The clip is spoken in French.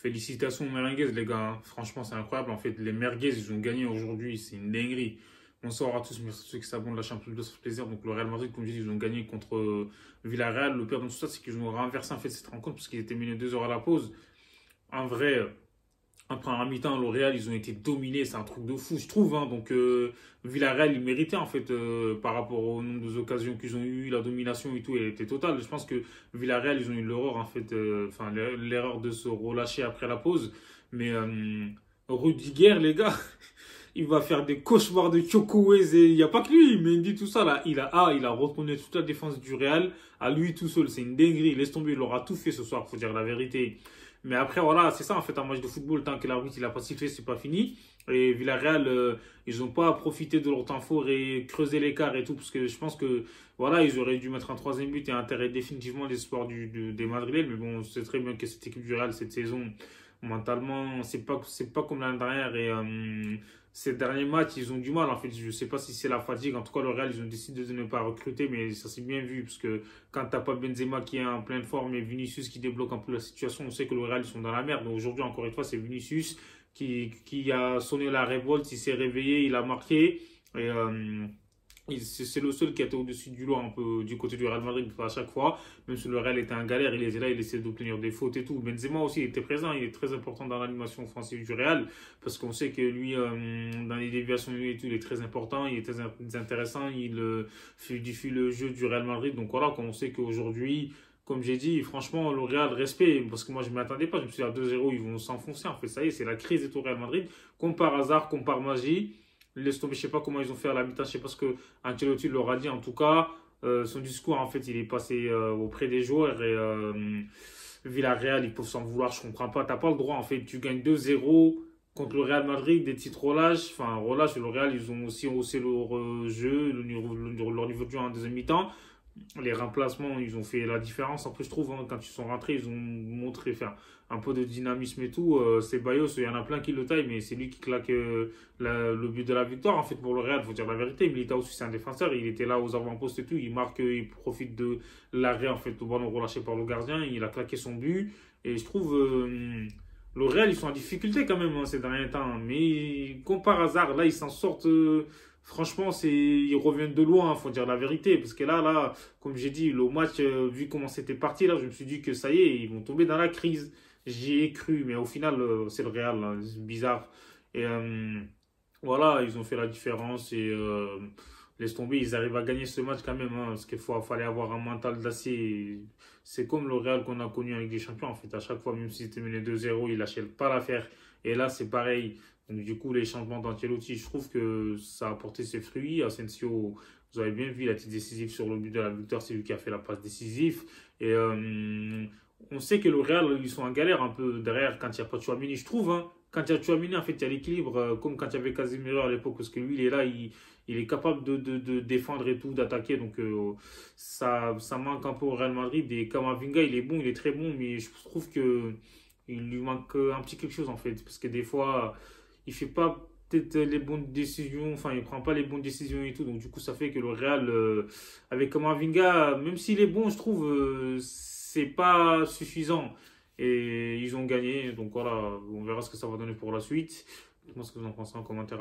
Félicitations aux Merengues, les gars, hein. Franchement, c'est incroyable. En fait, les Merguez, ils ont gagné aujourd'hui. C'est une dinguerie. Bonsoir à tous. Merci à ceux qui s'abonnent à la Champions League, ça fait plaisir. Donc, le Real Madrid, comme je dis, ils ont gagné contre Villarreal. Le pire dans tout ça, c'est qu'ils ont renversé en fait cette rencontre parce qu'ils étaient menés 2 heures à la pause. En vrai, après un mi-temps, le Real, ils ont été dominés. C'est un truc de fou, je trouve, hein. Donc, Villarreal, ils méritaient, en fait, par rapport au nombre d'occasions qu'ils ont eu, la domination et tout, elle était totale. Je pense que Villarreal, ils ont eu l'erreur, en fait, enfin, l'erreur de se relâcher après la pause. Mais Rudiger, les gars, il va faire des cauchemars de Chukwueze et il n'y a pas que lui, Mendy, tout ça, là. Il a retourné toute la défense du Real à lui tout seul. C'est une dinguerie. Laisse tomber, il aura tout fait ce soir, faut dire la vérité. Mais après, voilà, c'est ça en fait un match de football. Tant que l'arbitre il a pas sifflé, c'est pas fini. Et Villarreal, ils n'ont pas profité de leur temps fort et creusé l'écart et tout. Parce que je pense que voilà, ils auraient dû mettre un troisième but et enterrer définitivement l'espoir des Madrilènes. Mais bon, c'est très bien que cette équipe du Real, cette saison, mentalement, c'est pas comme l'année dernière. Et ces derniers matchs, ils ont du mal. En fait, je sais pas si c'est la fatigue. En tout cas, le Real, ils ont décidé de ne pas recruter. Mais ça s'est bien vu. Parce que quand t'as pas Benzema qui est en pleine forme et Vinicius qui débloque un peu la situation, on sait que le Real, ils sont dans la merde. Donc aujourd'hui, encore une fois, c'est Vinicius qui a sonné la révolte. Il s'est réveillé, il a marqué. Et c'est le seul qui était au-dessus du lot un peu du côté du Real Madrid à chaque fois. Même si le Real était en galère, il était là, il essayait d'obtenir des fautes et tout. Benzema aussi il était présent, il est très important dans l'animation offensive du Real parce qu'on sait que lui, dans les déviations et tout, il est très important, il est très intéressant, il fluidifie le jeu du Real Madrid. Donc voilà, on sait qu'aujourd'hui, comme j'ai dit, franchement, le Real, respect, parce que moi je ne m'attendais pas, je me suis dit à 2-0, ils vont s'enfoncer. En fait, ça y est, c'est la crise au Real Madrid. Comme par hasard, comme par magie. Laisse tomber, je sais pas comment ils ont fait à la mi-temps, je sais pas ce que Ancelotti leur a dit. En tout cas, son discours, en fait, il est passé auprès des joueurs et Villarreal, ils peuvent s'en vouloir, je comprends pas. T'as pas le droit, en fait, tu gagnes 2-0 contre le Real Madrid, des titres relâches. Enfin, relâche, le Real, ils ont aussi haussé leur jeu, leur niveau de jeu en deuxième mi-temps. Les remplacements, ils ont fait la différence. En plus, je trouve, hein, quand ils sont rentrés, ils ont montré faire un peu de dynamisme et tout. C'est Bayos, il y en a plein qui le taillent, mais c'est lui qui claque le but de la victoire. En fait, pour le Real, il faut dire la vérité. Militao aussi, c'est un défenseur. Il était là aux avant-postes et tout. Il marque, il profite de l'arrêt, en fait, au ballon relâché par le gardien. Il a claqué son but. Et je trouve, le Real, ils sont en difficulté quand même, hein, ces derniers temps. Mais comme par hasard, là, ils s'en sortent. Franchement, ils reviennent de loin, il faut dire la vérité. Parce que là, comme j'ai dit, le match, vu comment c'était parti, là, je me suis dit que ça y est, ils vont tomber dans la crise. J'y ai cru, mais au final, c'est le Real, là, c'est bizarre. Et voilà, ils ont fait la différence et laisse tomber, ils arrivent à gagner ce match quand même, hein, parce fallait avoir un mental d'acier. C'est comme le Real qu'on a connu avec des champions, en fait. À chaque fois, même s'ils étaient menés 2-0, ils lâchaient pas l'affaire. Et là, c'est pareil. Donc, du coup, les changements d'Ancelotti, je trouve que ça a porté ses fruits. Asensio, vous avez bien vu, il a été décisif sur le but de la victoire, c'est lui qui a fait la passe décisive. Et on sait que le Real, ils sont en galère un peu derrière quand il n'y a pas de Tchouaméni, je trouve, hein. Quand il y a Tchouaméni, en fait, il y a l'équilibre, comme quand il y avait Casemiro à l'époque, parce que lui, il est là, il est capable de défendre et tout, d'attaquer. Donc, ça manque un peu au Real Madrid. Et Kamavinga, il est bon, il est très bon, mais je trouve que il lui manque un petit quelque chose, en fait. Parce que des fois, il fait pas peut-être les bonnes décisions, enfin, il prend pas les bonnes décisions et tout. Donc, du coup, ça fait que le Real, avec Kamavinga, même s'il est bon, je trouve, c'est pas suffisant. Et ils ont gagné. Donc, voilà, on verra ce que ça va donner pour la suite. Dites-moi ce que vous en pensez en commentaire.